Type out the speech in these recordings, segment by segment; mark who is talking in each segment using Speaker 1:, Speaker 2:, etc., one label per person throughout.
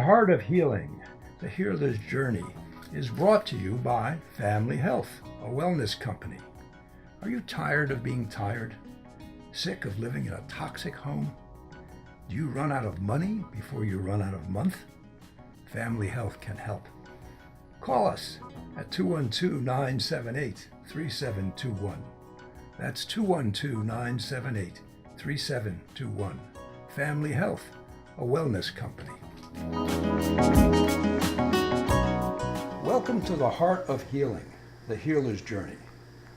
Speaker 1: Heart of Healing, the Healer's Journey, is brought to you by Family Health, a wellness company. Are you tired of being tired? Sick of living in a toxic home? Do you run out of money before you run out of month? Family Health can help. Call us at 212-978-3721. That's 212-978-3721. Family Health, a wellness company. Welcome to the Heart of Healing, the Healer's Journey.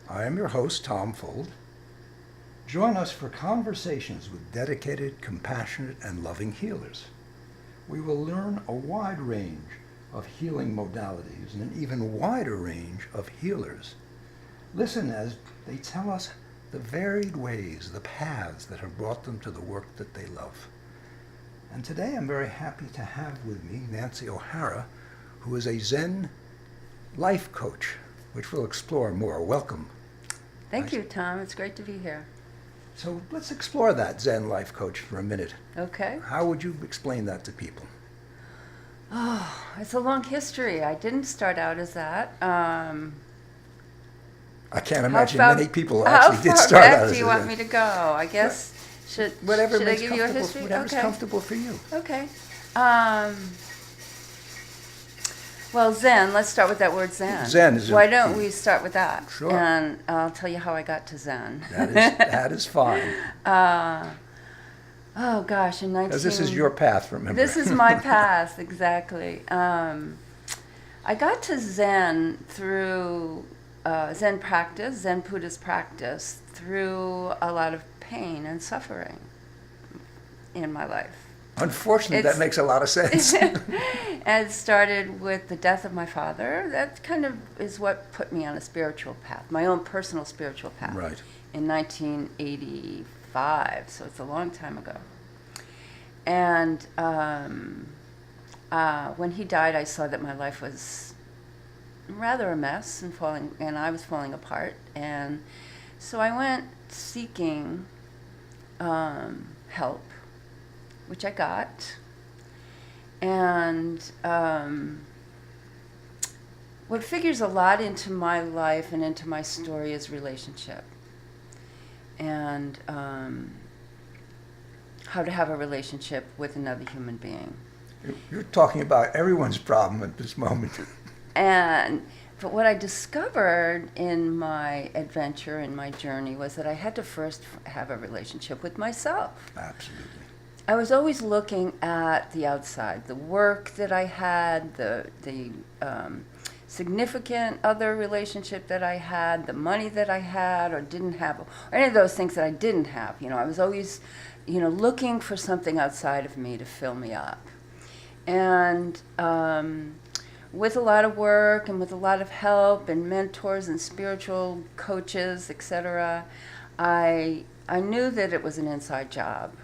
Speaker 1: I am your host, Tom Fold. Join us for conversations with dedicated, compassionate, and loving healers. We will learn a wide range of healing modalities and an even wider range of healers. Listen as they tell us the varied ways, the paths that have brought them to the work that they love. And today I'm very happy to have with me Nancy O'Hara, who is a Zen life coach, which we'll explore more. Welcome.
Speaker 2: Thank you, Tom. It's great to be here.
Speaker 1: So let's explore that Zen life coach for a minute.
Speaker 2: Okay.
Speaker 1: How would you explain that to people?
Speaker 2: Oh, it's a long history. I didn't start out as that.
Speaker 1: I can't imagine many people actually did start out as that.
Speaker 2: How far back do you want me to go? I guess, should I give you a history?
Speaker 1: Whatever's comfortable for you.
Speaker 2: Okay. Well, Zen, let's start with that word Zen.
Speaker 1: Zen is
Speaker 2: Why don't we start with that?
Speaker 1: Sure.
Speaker 2: And I'll tell you how I got to Zen.
Speaker 1: That is fine.
Speaker 2: Oh gosh, in 19...
Speaker 1: Because this is your path, remember.
Speaker 2: This is my path, exactly. I got to Zen through Zen practice, Zen Buddhist practice, through a lot of pain and suffering in my life.
Speaker 1: Unfortunately, that makes a lot of sense.
Speaker 2: And it started with the death of my father. That kind of is what put me on a spiritual path, my own personal spiritual path.
Speaker 1: Right.
Speaker 2: In 1985, so it's a long time ago. And when he died, I saw that my life was rather a mess and I was falling apart. And so I went seeking help, which I got. And what figures a lot into my life and into my story is relationship. And how to have a relationship with another human being.
Speaker 1: You're talking about everyone's problem at this moment.
Speaker 2: But what I discovered in my adventure, in my journey, was that I had to first have a relationship with myself.
Speaker 1: Absolutely.
Speaker 2: I was always looking at the outside, the work that I had, the significant other relationship that I had, the money that I had or didn't have, or any of those things that I didn't have. I was always, looking for something outside of me to fill me up. And with a lot of work and with a lot of help and mentors and spiritual coaches, etc., I knew that it was an inside job.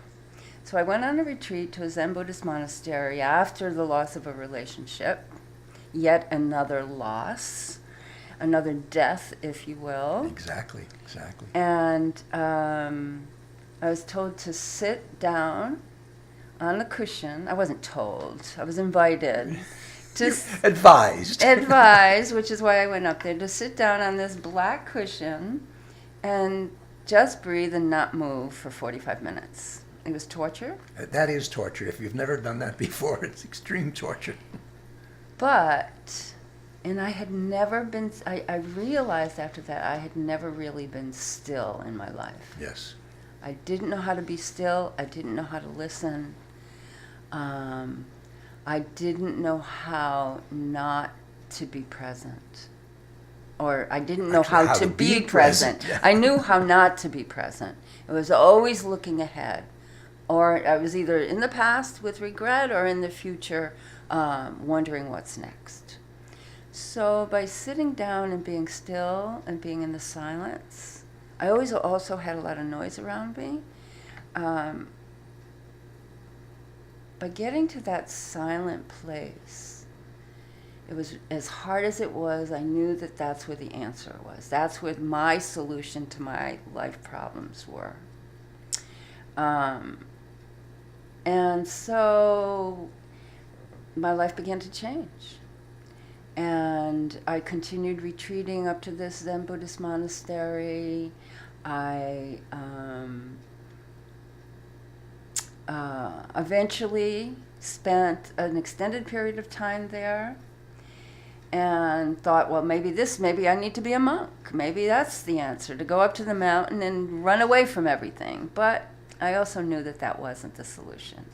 Speaker 2: So I went on a retreat to a Zen Buddhist monastery after the loss of a relationship, yet another loss, another death, if you will.
Speaker 1: Exactly.
Speaker 2: And I was told to sit down on a cushion. I wasn't told. I was invited. Advised, which is why I went up there, to sit down on this black cushion and just breathe and not move for 45 minutes. It was torture.
Speaker 1: That is torture. If you've never done that before, it's extreme torture.
Speaker 2: And I had never been, I realized after that I had never really been still in my life.
Speaker 1: Yes.
Speaker 2: I didn't know how to be still. I didn't know how to listen. I didn't know how not to be present. Or I didn't know how to be present.
Speaker 1: Yeah.
Speaker 2: I knew how not to be present. It was always looking ahead. Or I was either in the past with regret or in the future wondering what's next. So by sitting down and being still and being in the silence, I always also had a lot of noise around me. By getting to that silent place, it was as hard as it was, I knew that that's where the answer was. That's where my solution to my life problems were. And so my life began to change. And I continued retreating up to this Zen Buddhist monastery. I eventually spent an extended period of time there and thought, well, maybe I need to be a monk. Maybe that's the answer, to go up to the mountain and run away from everything. But I also knew that that wasn't the solution,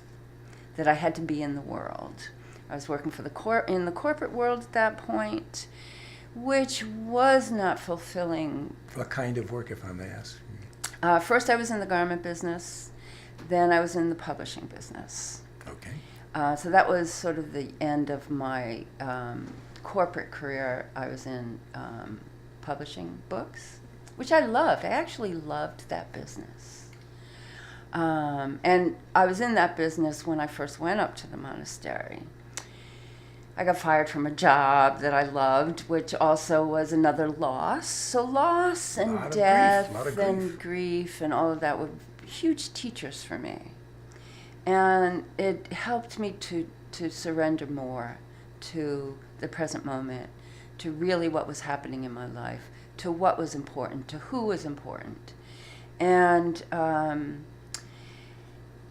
Speaker 2: that I had to be in the world. I was working for in the corporate world at that point, which was not fulfilling.
Speaker 1: What kind of work, if I may ask?
Speaker 2: First, I was in the garment business. Then I was in the publishing business.
Speaker 1: Okay.
Speaker 2: So that was sort of the end of my corporate career. I was in publishing books, which I loved. I actually loved that business. And I was in that business when I first went up to the monastery. I got fired from a job that I loved, which also was another loss. So loss and death and grief and all of that were huge teachers for me. And it helped me to surrender more to the present moment, to really what was happening in my life, to what was important, to who was important. And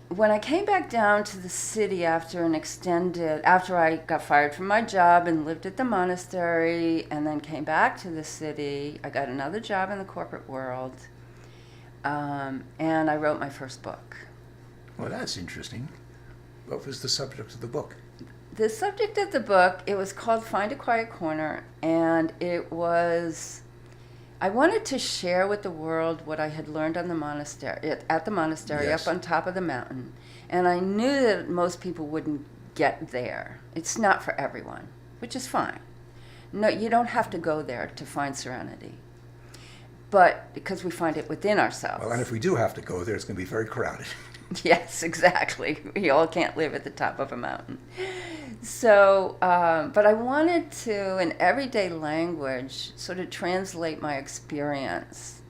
Speaker 2: when I came back down to the city after I got fired from my job and lived at the monastery and then came back to the city, I got another job in the corporate world, and I wrote my first book.
Speaker 1: Well, that's interesting. What was the subject of the book?
Speaker 2: The subject of the book, it was called Find a Quiet Corner, and I wanted to share with the world what I had learned at the monastery,
Speaker 1: Yes.
Speaker 2: up on top of the mountain. And I knew that most people wouldn't get there. It's not for everyone, which is fine. No, you don't have to go there to find serenity. But because we find it within ourselves.
Speaker 1: Well, and if we do have to go there, it's going to be very crowded.
Speaker 2: Yes, exactly. We all can't live at the top of a mountain. So, but I wanted to, in everyday language, sort of translate my experience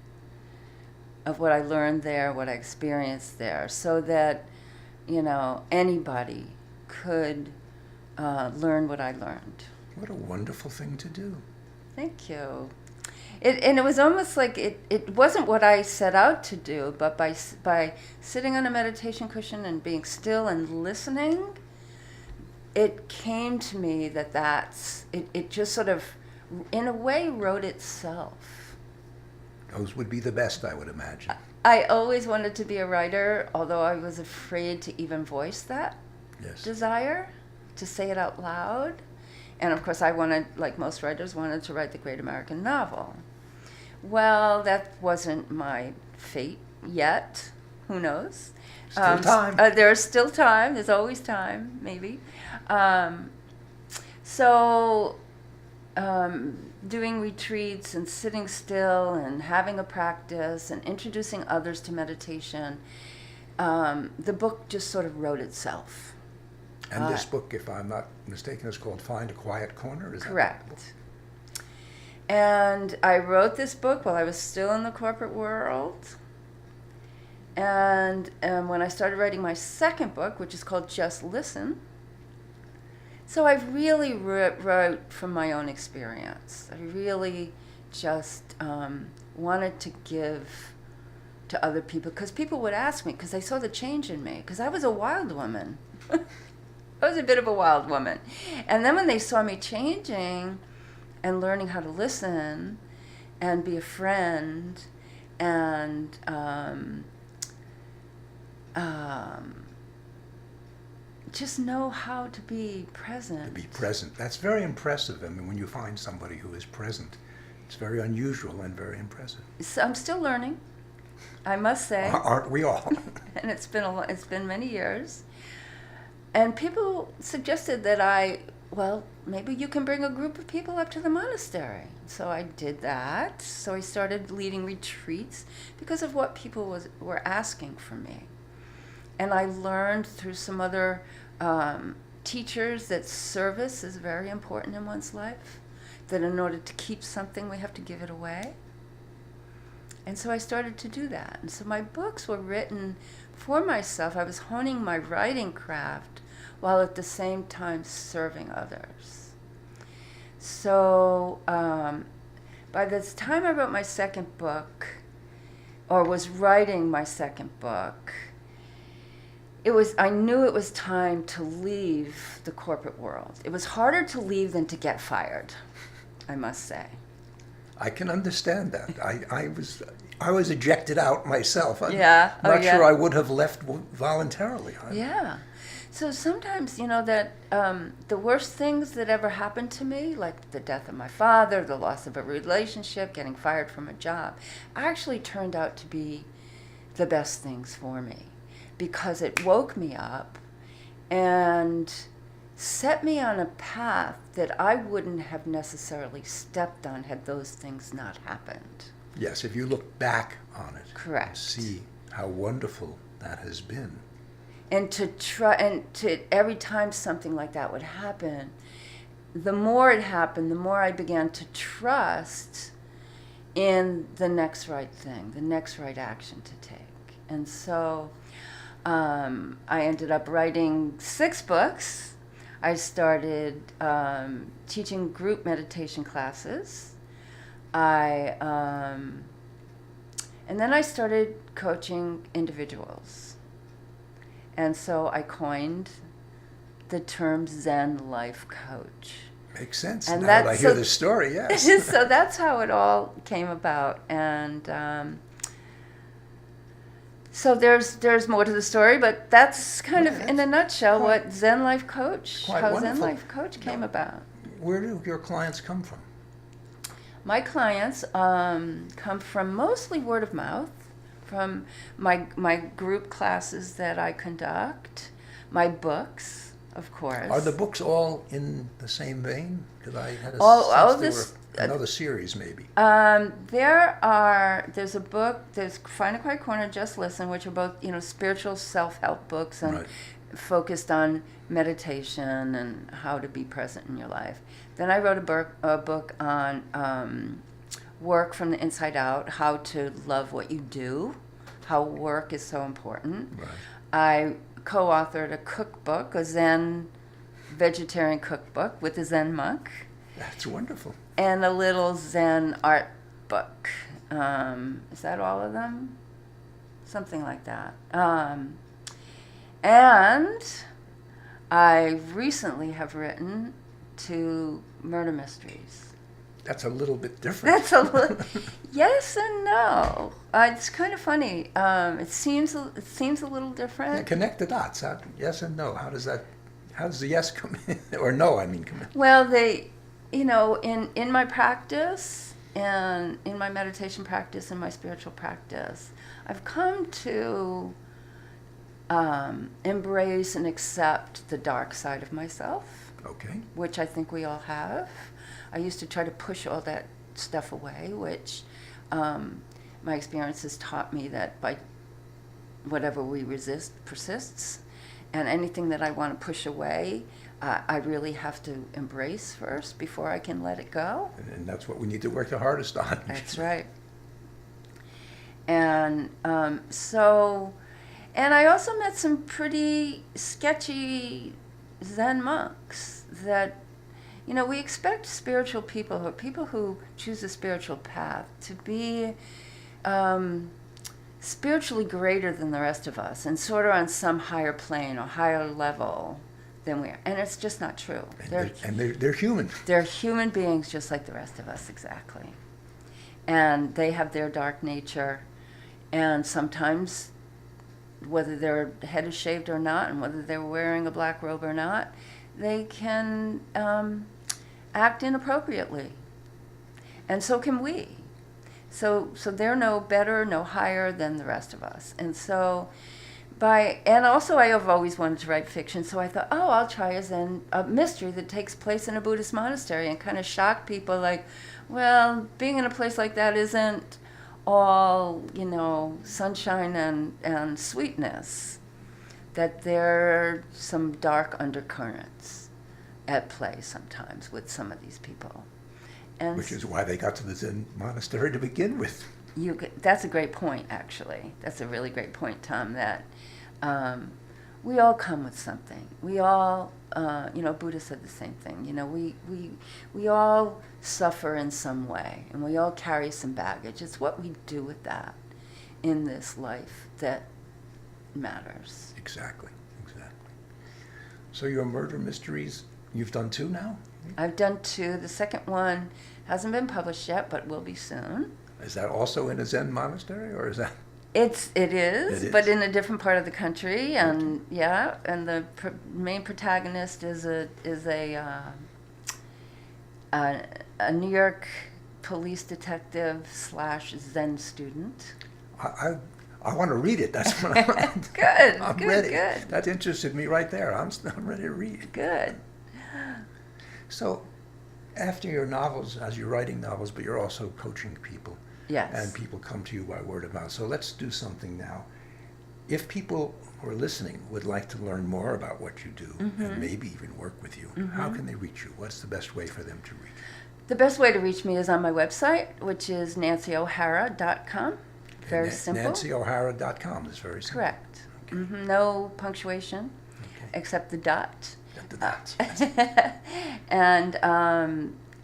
Speaker 2: of what I learned there, what I experienced there, so that, anybody could learn what I learned.
Speaker 1: What a wonderful thing to do.
Speaker 2: Thank you. And it was almost like it wasn't what I set out to do, but by sitting on a meditation cushion and being still and listening, it came to me that it just sort of, in a way, wrote itself.
Speaker 1: Those would be the best, I would imagine.
Speaker 2: I always wanted to be a writer, although I was afraid to even voice that desire, to say it out loud. And of course, I wanted, like most writers, wanted to write the great American novel. Well, that wasn't my fate yet. Who knows?
Speaker 1: Still time.
Speaker 2: There's still time. There's always time, maybe. Doing retreats and sitting still and having a practice and introducing others to meditation, the book just sort of wrote itself.
Speaker 1: And this book, if I'm not mistaken, is called Find a Quiet Corner? Is
Speaker 2: Correct.
Speaker 1: That the book?
Speaker 2: And I wrote this book while I was still in the corporate world. And when I started writing my second book, which is called Just Listen, so I really wrote from my own experience. I really just wanted to give to other people, because people would ask me, because they saw the change in me, because I was a wild woman. I was a bit of a wild woman. And then when they saw me changing and learning how to listen and be a friend and just know how to be present.
Speaker 1: To be present. That's very impressive. I mean, when you find somebody who is present, it's very unusual and very impressive.
Speaker 2: So I'm still learning, I must say.
Speaker 1: Aren't we all?
Speaker 2: And it's been many years. And people suggested that maybe you can bring a group of people up to the monastery. So I did that. So I started leading retreats because of what people were asking from me. And I learned through some other teachers that service is very important in one's life, that in order to keep something, we have to give it away. And so I started to do that. And so my books were written for myself. I was honing my writing craft while at the same time serving others. So by the time I wrote my second book, or was writing my second book, I knew it was time to leave the corporate world. It was harder to leave than to get fired, I must say.
Speaker 1: I can understand that. I was ejected out myself. I'm
Speaker 2: Yeah.
Speaker 1: not sure I would have left voluntarily.
Speaker 2: Yeah. So sometimes, that the worst things that ever happened to me, like the death of my father, the loss of a relationship, getting fired from a job, actually turned out to be the best things for me, because it woke me up and set me on a path that I wouldn't have necessarily stepped on had those things not happened.
Speaker 1: Yes, if you look back on it.
Speaker 2: Correct.
Speaker 1: And see how wonderful that has been.
Speaker 2: And to every time something like that would happen, the more it happened, the more I began to trust in the next right thing, the next right action to take. And so I ended up writing 6 books. I started teaching group meditation classes. And then I started coaching individuals. And so I coined the term Zen Life Coach.
Speaker 1: Makes sense.
Speaker 2: And
Speaker 1: now that I hear the story, yes.
Speaker 2: So that's how it all came about. And so there's more to the story, but that's kind of in a nutshell what Zen Life Coach, how Zen Life Coach came about.
Speaker 1: Where do your clients come from?
Speaker 2: My clients come from mostly word of mouth, from my group classes that I conduct, my books, of course.
Speaker 1: Are the books all in the same vein? Because I had sense there were another series, maybe.
Speaker 2: There's a book, there's Find a Quiet Corner, Just Listen, which are both, spiritual self-help books and focused on meditation and how to be present in your life. Then I wrote a book on work from the inside out, how to love what you do, how work is so important.
Speaker 1: Right.
Speaker 2: I co-authored a cookbook, a Zen vegetarian cookbook with a Zen monk.
Speaker 1: That's wonderful.
Speaker 2: And a little Zen art book. Is that all of them? Something like that. And I recently have written 2 murder mysteries.
Speaker 1: That's a little bit different.
Speaker 2: Yes and no. It's kind of funny. It seems a little different.
Speaker 1: Yeah, connect the dots. Yes and no. How does the yes come in, or no? I mean, come in.
Speaker 2: Well, in my practice and in my meditation practice and my spiritual practice, I've come to embrace and accept the dark side of myself.
Speaker 1: Okay.
Speaker 2: Which I think we all have. I used to try to push all that stuff away, which my experience has taught me that by whatever we resist persists, and anything that I want to push away, I really have to embrace first before I can let it go.
Speaker 1: And that's what we need to work the hardest on.
Speaker 2: That's right. And and I also met some pretty sketchy Zen monks that, we expect spiritual people, or people who choose a spiritual path, to be spiritually greater than the rest of us and sort of on some higher plane or higher level than we are. And it's just not true.
Speaker 1: They're human.
Speaker 2: They're human beings just like the rest of us, exactly. And they have their dark nature. And sometimes, whether their head is shaved or not, and whether they're wearing a black robe or not, they can act inappropriately. And so can we. So they're no better, no higher than the rest of us. And so and also I have always wanted to write fiction, so I thought, I'll try a mystery that takes place in a Buddhist monastery and kind of shock people like, well, being in a place like that isn't all, sunshine and sweetness, that there are some dark undercurrents at play sometimes with some of these people. And
Speaker 1: which is why they got to the Zen monastery to begin with.
Speaker 2: That's a great point, actually. That's a really great point, Tom, that we all come with something. We all, Buddha said the same thing. We all suffer in some way, and we all carry some baggage. It's what we do with that in this life that matters.
Speaker 1: Exactly. So your murder mysteries, you've done 2 now?
Speaker 2: I've done 2. The second one hasn't been published yet, but will be soon.
Speaker 1: Is that also in a Zen monastery, or is that?
Speaker 2: It is, but in a different part of the country, and
Speaker 1: Okay.
Speaker 2: and the main protagonist is a New York police detective / Zen student.
Speaker 1: I want to read it. That's what I'm ready.
Speaker 2: Good.
Speaker 1: That interested me right there. I'm ready to read.
Speaker 2: Good.
Speaker 1: So, after your novels, as you're writing novels, but you're also coaching people.
Speaker 2: Yes.
Speaker 1: And people come to you by word of mouth. So let's do something now. If people who are listening would like to learn more about what you do, and maybe even work with you, how can they reach you? What's the best way for them to reach you?
Speaker 2: The best way to reach me is on my website, which is nancyohara.com. Very simple.
Speaker 1: NancyOhara.com is very simple.
Speaker 2: Correct.
Speaker 1: Okay.
Speaker 2: No punctuation, except the dot.
Speaker 1: The dots.
Speaker 2: And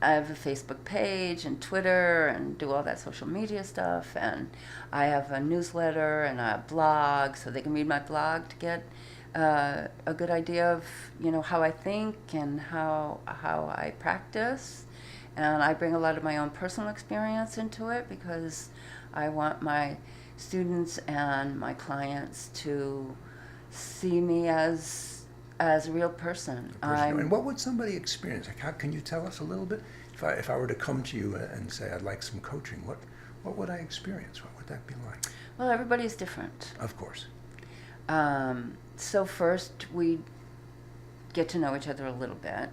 Speaker 2: I have a Facebook page and Twitter and do all that social media stuff. And I have a newsletter and a blog, so they can read my blog to get a good idea of how I think and how I practice. And I bring a lot of my own personal experience into it because I want my students and my clients to see me as a real person.
Speaker 1: And what would somebody experience? Like, how can you tell us a little bit? If I were to come to you and say I'd like some coaching, what would I experience? What would that be like?
Speaker 2: Well, everybody's different.
Speaker 1: Of course.
Speaker 2: So first we get to know each other a little bit.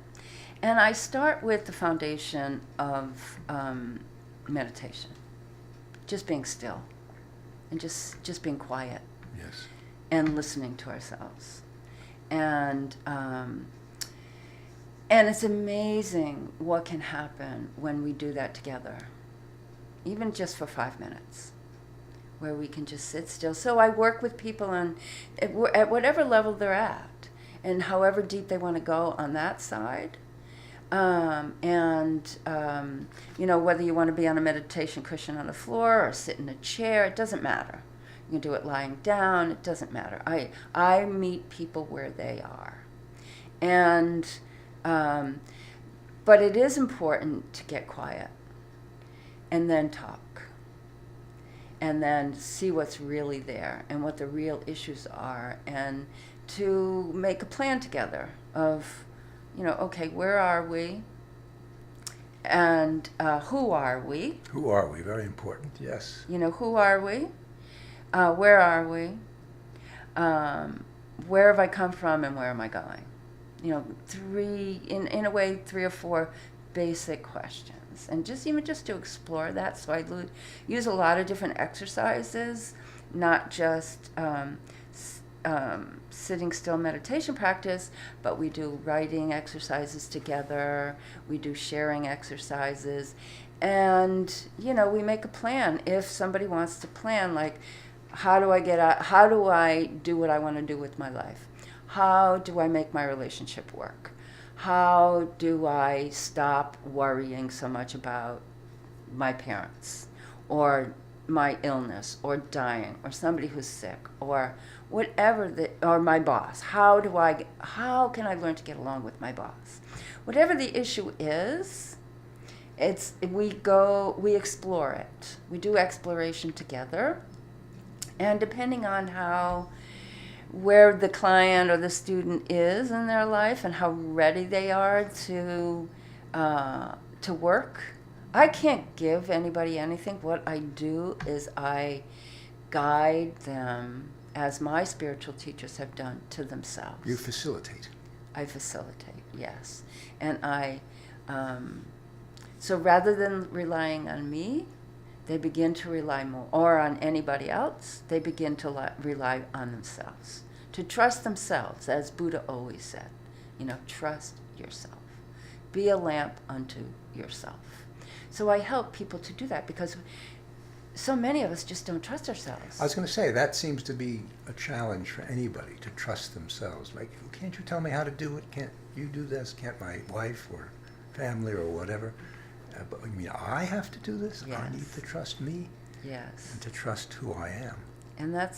Speaker 2: And I start with the foundation of meditation. Just being still and just being quiet.
Speaker 1: Yes.
Speaker 2: And listening to ourselves. And it's amazing what can happen when we do that together, even just for 5 minutes, where we can just sit still. So I work with people at whatever level they're at, and however deep they want to go on that side. Whether you want to be on a meditation cushion on the floor or sit in a chair, it doesn't matter. You can do it lying down, it doesn't matter. I meet people where they are. And, but it is important to get quiet and then talk and then see what's really there and what the real issues are and to make a plan together of, okay, where are we? And who are we?
Speaker 1: Who are we? Very important, yes.
Speaker 2: Who are we? Where are we? Where have I come from and where am I going? 3 or 4 basic questions. And just to explore that. So I use a lot of different exercises, not just sitting still meditation practice, but we do writing exercises together, we do sharing exercises, and we make a plan. If somebody wants to plan, like, how do I do what I want to do with my life? How do I make my relationship work? How do I stop worrying so much about my parents or my illness or dying or somebody who's sick or whatever, or my boss? How can I learn to get along with my boss? Whatever the issue is, we explore it. We do exploration together. And depending on where the client or the student is in their life and how ready they are to work, I can't give anybody anything. What I do is I guide them, as my spiritual teachers have done, to themselves.
Speaker 1: You facilitate.
Speaker 2: I facilitate, yes. And so rather than relying on me, they begin to rely more, or on anybody else, they begin to rely on themselves. To trust themselves, as Buddha always said. Trust yourself. Be a lamp unto yourself. So I help people to do that because so many of us just don't trust ourselves.
Speaker 1: I was going to say, that seems to be a challenge for anybody, to trust themselves. Like, can't you tell me how to do it? Can't you do this? Can't my wife or family or whatever? But you mean I have to do this?
Speaker 2: Yes.
Speaker 1: I need to trust me
Speaker 2: Yes.
Speaker 1: and to trust who I am.
Speaker 2: And that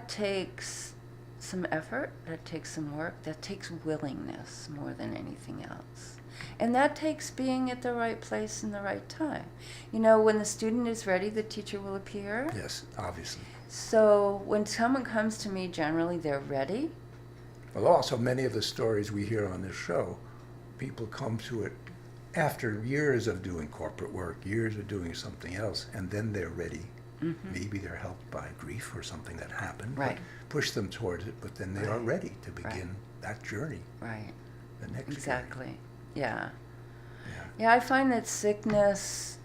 Speaker 2: takes some effort, that takes some work, that takes willingness more than anything else. And that takes being at the right place in the right time. When the student is ready, the teacher will appear.
Speaker 1: Yes, obviously.
Speaker 2: So when someone comes to me, generally they're ready.
Speaker 1: Well, also many of the stories we hear on this show, people come to it after years of doing corporate work, years of doing something else, and then they're ready. Mm-hmm. Maybe they're helped by grief or something that happened.
Speaker 2: Right.
Speaker 1: Push them towards it, but then they are ready to begin that journey.
Speaker 2: Right.
Speaker 1: The next
Speaker 2: Exactly.
Speaker 1: journey.
Speaker 2: Yeah.
Speaker 1: Yeah.
Speaker 2: Yeah, I find that sickness,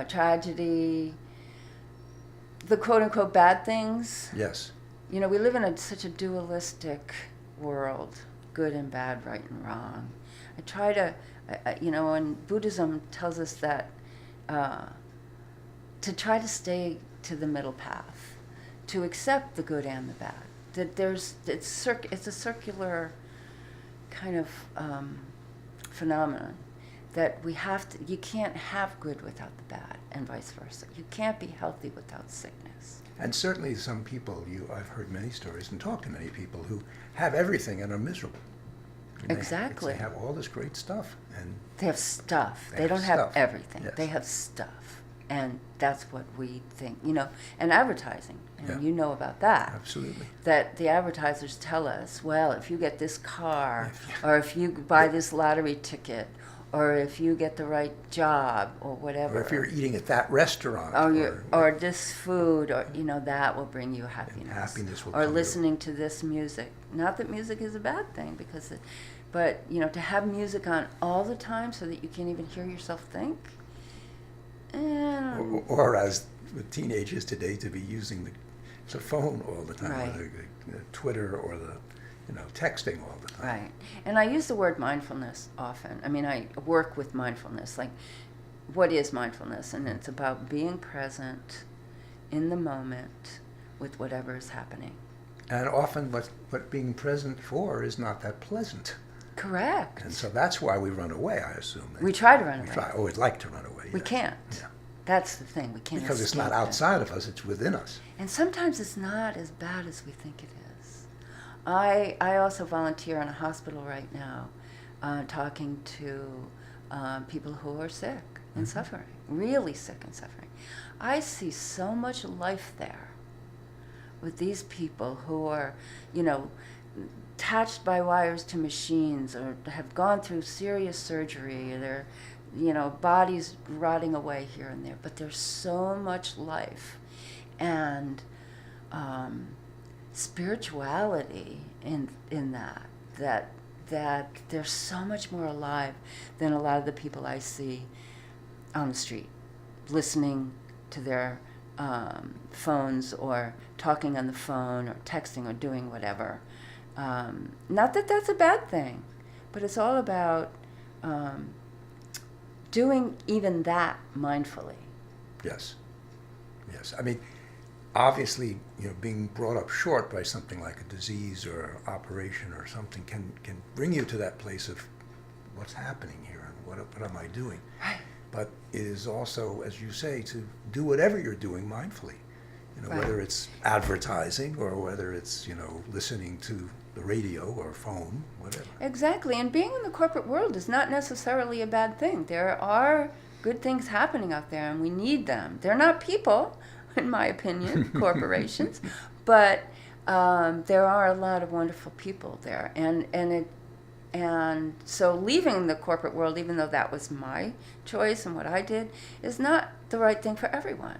Speaker 2: tragedy, the quote-unquote bad things.
Speaker 1: Yes.
Speaker 2: We live in such a dualistic world, good and bad, right and wrong. I try to, and Buddhism tells us that to try to stay to the middle path, to accept the good and the bad. That it's a circular kind of phenomenon, that you can't have good without the bad, and vice versa. You can't be healthy without sickness.
Speaker 1: And certainly some people, I've heard many stories and talked to many people who have everything and are miserable. And
Speaker 2: Exactly.
Speaker 1: They have all this great stuff. And
Speaker 2: they have stuff. They don't have everything. Yes. They have stuff. And that's what we think, and advertising, and you know about that.
Speaker 1: Absolutely.
Speaker 2: That the advertisers tell us, well, if you get this car, or if you buy this lottery ticket, or if you get the right job, or whatever.
Speaker 1: Or if you're eating at that restaurant.
Speaker 2: Or this food, or, that will bring you happiness.
Speaker 1: And happiness will
Speaker 2: or
Speaker 1: come
Speaker 2: listening to this music. Not that music is a bad thing, but, to have music on all the time so that you can't even hear yourself think.
Speaker 1: Or as with teenagers today, to be using the phone all the time,
Speaker 2: right.
Speaker 1: or the Twitter or the texting all the time.
Speaker 2: Right. And I use the word mindfulness often. I work with mindfulness. Like, what is mindfulness? And it's about being present in the moment with whatever is happening.
Speaker 1: And often what being present for is not that pleasant.
Speaker 2: Correct.
Speaker 1: And so that's why we run away, I assume.
Speaker 2: We try to run away.
Speaker 1: We'd like to run away.
Speaker 2: We
Speaker 1: yes.
Speaker 2: can't.
Speaker 1: Yeah.
Speaker 2: That's the thing. We can't
Speaker 1: Because it's not outside of us, it's within us.
Speaker 2: And sometimes it's not as bad as we think it is. I also volunteer in a hospital right now, talking to people who are sick and suffering, really sick and suffering. I see so much life there with these people who are, attached by wires to machines, or have gone through serious surgery, or their bodies rotting away here and there, but there's so much life and spirituality in that they're so much more alive than a lot of the people I see on the street, listening to their phones, or talking on the phone, or texting, or doing whatever. Not that that's a bad thing, but it's all about doing even that mindfully.
Speaker 1: Yes. Obviously, being brought up short by something like a disease or operation or something can bring you to that place of what's happening here and what am I doing?
Speaker 2: Right.
Speaker 1: But it is also, as you say, to do whatever you're doing mindfully.
Speaker 2: Right.
Speaker 1: Whether it's advertising or whether it's, listening to the radio or phone, whatever.
Speaker 2: Exactly. And being in the corporate world is not necessarily a bad thing. There are good things happening out there, and we need them. They're not people, in my opinion, corporations, but there are a lot of wonderful people there. And so leaving the corporate world, even though that was my choice and what I did, is not the right thing for everyone.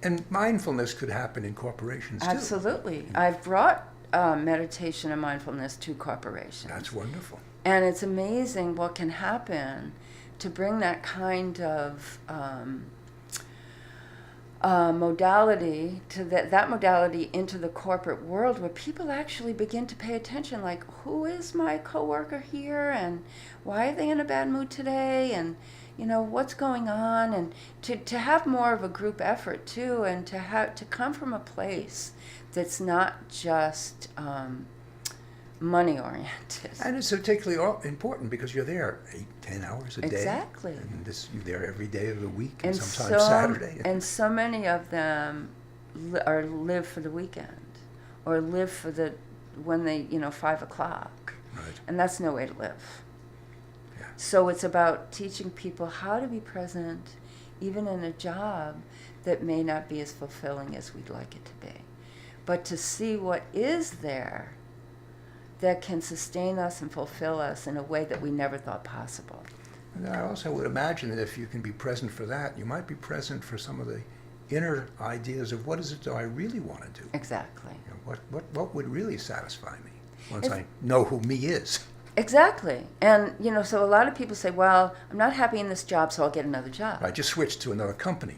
Speaker 1: And mindfulness could happen in corporations too.
Speaker 2: Absolutely. I've brought meditation and mindfulness to corporations.
Speaker 1: That's wonderful.
Speaker 2: And it's amazing what can happen to bring that kind of modality, to that modality into the corporate world, where people actually begin to pay attention, like, who is my coworker here, and why are they in a bad mood today, and what's going on, and to have more of a group effort too, and to come from a place that's not just money oriented.
Speaker 1: And it's particularly important because you're there 8-10 hours a day.
Speaker 2: Exactly.
Speaker 1: And you're there every day of the week, and sometimes
Speaker 2: so,
Speaker 1: Saturday.
Speaker 2: And so many of them live for the weekend, or live for when they 5 o'clock.
Speaker 1: Right.
Speaker 2: And that's no way to live.
Speaker 1: Yeah.
Speaker 2: So it's about teaching people how to be present, even in a job that may not be as fulfilling as we'd like it to be. But to see what is there that can sustain us and fulfill us in a way that we never thought possible.
Speaker 1: And I also would imagine that if you can be present for that, you might be present for some of the inner ideas of what is it that I really want to do.
Speaker 2: Exactly.
Speaker 1: What would really satisfy me once I know who me is.
Speaker 2: Exactly. And, so a lot of people say, well, I'm not happy in this job, so I'll get another job.
Speaker 1: I just switched to another company.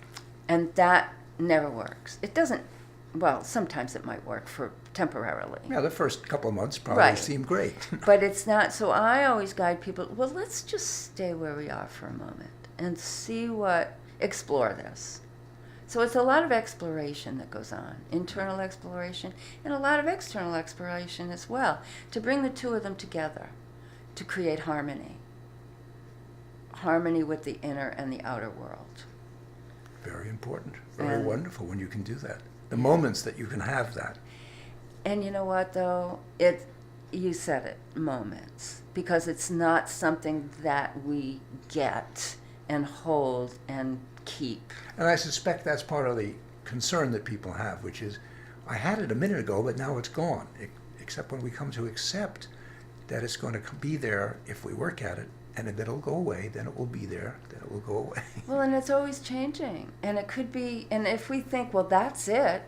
Speaker 2: And that never works. It doesn't, well, sometimes it might work for temporarily.
Speaker 1: Yeah, the first couple of months probably seemed great.
Speaker 2: But it's not, so I always guide people, well, let's just stay where we are for a moment and explore this. So it's a lot of exploration that goes on, internal exploration, and a lot of external exploration as well, to bring the two of them together, to create harmony. Harmony with the inner and the outer world.
Speaker 1: Very important, very wonderful when you can do that. The moments that you can have that.
Speaker 2: And you know what, though? You said it, moments, because it's not something that we get and hold and keep.
Speaker 1: And I suspect that's part of the concern that people have, which is, I had it a minute ago, but now it's gone. Except when we come to accept that it's going to be there if we work at it, and if it'll go away, then it will be there, then it will go away.
Speaker 2: Well, and it's always changing. And it could be, and if we think, well, that's it,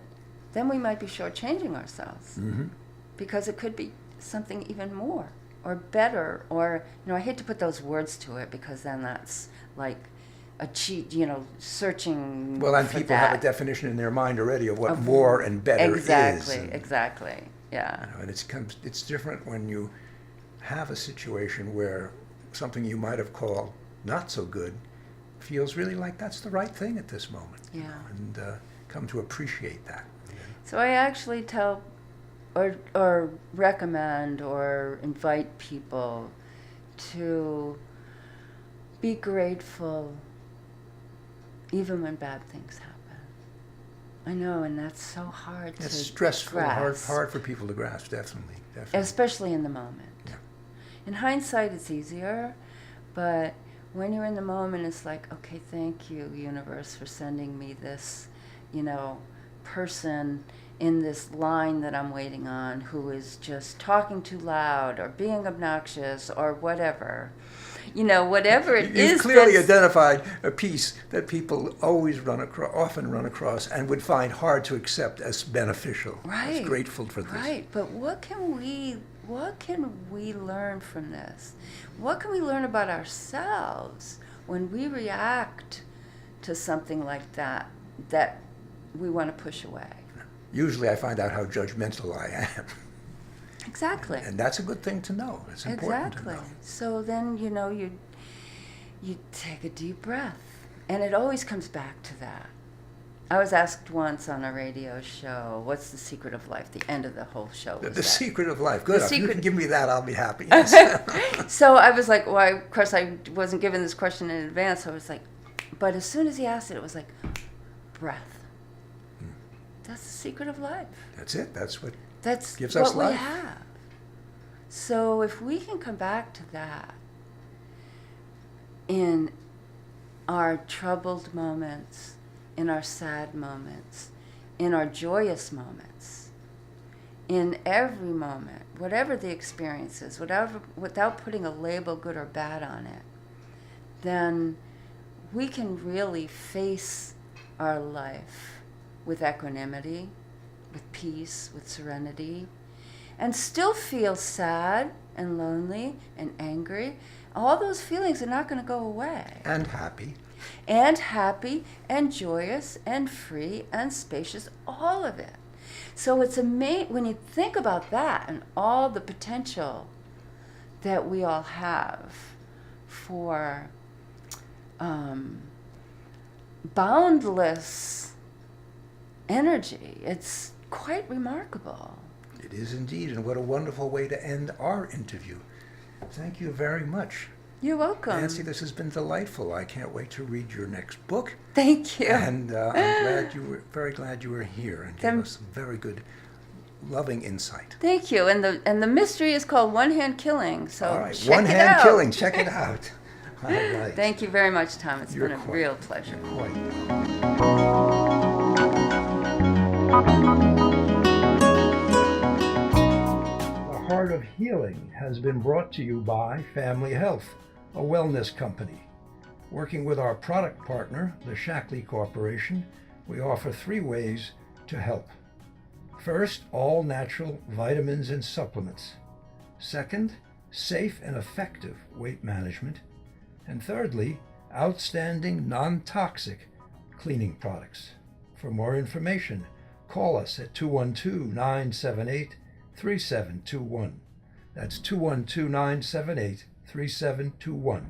Speaker 2: then we might be shortchanging ourselves.
Speaker 1: Mm-hmm.
Speaker 2: Because it could be something even more or better, or, I hate to put those words to it because then that's like a cheat, searching.
Speaker 1: Well, and
Speaker 2: for
Speaker 1: people
Speaker 2: that.
Speaker 1: have a definition in their mind already of what more and better is.
Speaker 2: Exactly. Yeah.
Speaker 1: And it's different when you have a situation where something you might have called not so good feels really like that's the right thing at this moment.
Speaker 2: Yeah.
Speaker 1: And come to appreciate that.
Speaker 2: So I actually tell or recommend or invite people to be grateful even when bad things happen. I know, and that's so hard to
Speaker 1: It's stressful,
Speaker 2: grasp.
Speaker 1: hard for people to grasp, definitely.
Speaker 2: Especially in the moment.
Speaker 1: Yeah.
Speaker 2: In hindsight, it's easier, but when you're in the moment, it's like, okay, thank you, universe, for sending me this, person in this line that I'm waiting on who is just talking too loud or being obnoxious or whatever. Whatever it is.
Speaker 1: You've clearly identified a piece that people often run across and would find hard to accept as beneficial.
Speaker 2: Right.
Speaker 1: As grateful for this.
Speaker 2: Right, but what can we learn from this? What can we learn about ourselves when we react to something like that we want to push away?
Speaker 1: Usually I find out how judgmental I am.
Speaker 2: Exactly.
Speaker 1: And that's a good thing to know. It's important to know.
Speaker 2: So then, you take a deep breath. And it always comes back to that. I was asked once on a radio show, what's the secret of life? The end of the whole show was
Speaker 1: The secret of life. Good. If you can give me that, I'll be happy.
Speaker 2: So I was like, well, of course I wasn't given this question in advance. So I was like, but as soon as he asked it was like, breath. That's the secret of life.
Speaker 1: That's it. That's what gives
Speaker 2: what
Speaker 1: us life.
Speaker 2: We have. So if we can come back to that in our troubled moments, in our sad moments, in our joyous moments, in every moment, whatever the experience is, without putting a label, good or bad, on it, then we can really face our life with equanimity, with peace, with serenity, and still feel sad and lonely and angry. All those feelings are not going to go away.
Speaker 1: And happy.
Speaker 2: And happy and joyous and free and spacious, all of it. So it's amazing when you think about that and all the potential that we all have for boundless energy. It's quite remarkable.
Speaker 1: It is indeed, and what a wonderful way to end our interview. Thank you very much.
Speaker 2: You're welcome.
Speaker 1: Nancy, this has been delightful. I can't wait to read your next book.
Speaker 2: Thank you.
Speaker 1: And I'm very glad you were here and gave us some very good, loving insight.
Speaker 2: Thank you. And the mystery is called One Hand Killing. So
Speaker 1: All right,
Speaker 2: check
Speaker 1: One
Speaker 2: it
Speaker 1: Hand
Speaker 2: out.
Speaker 1: Killing. Check it out. All right.
Speaker 2: Thank you very much, Tom. It's been a
Speaker 1: quite-
Speaker 2: real pleasure.
Speaker 1: Quite. The Heart of Healing has been brought to you by Family Health, a wellness company. Working with our product partner, the Shackley Corporation, we offer 3 ways to help. First, all natural vitamins and supplements. Second, safe and effective weight management. And thirdly, outstanding non-toxic cleaning products. For more information, call us at 212-978-3721. That's 212-978-3721.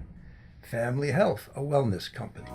Speaker 1: Family Health, a wellness company.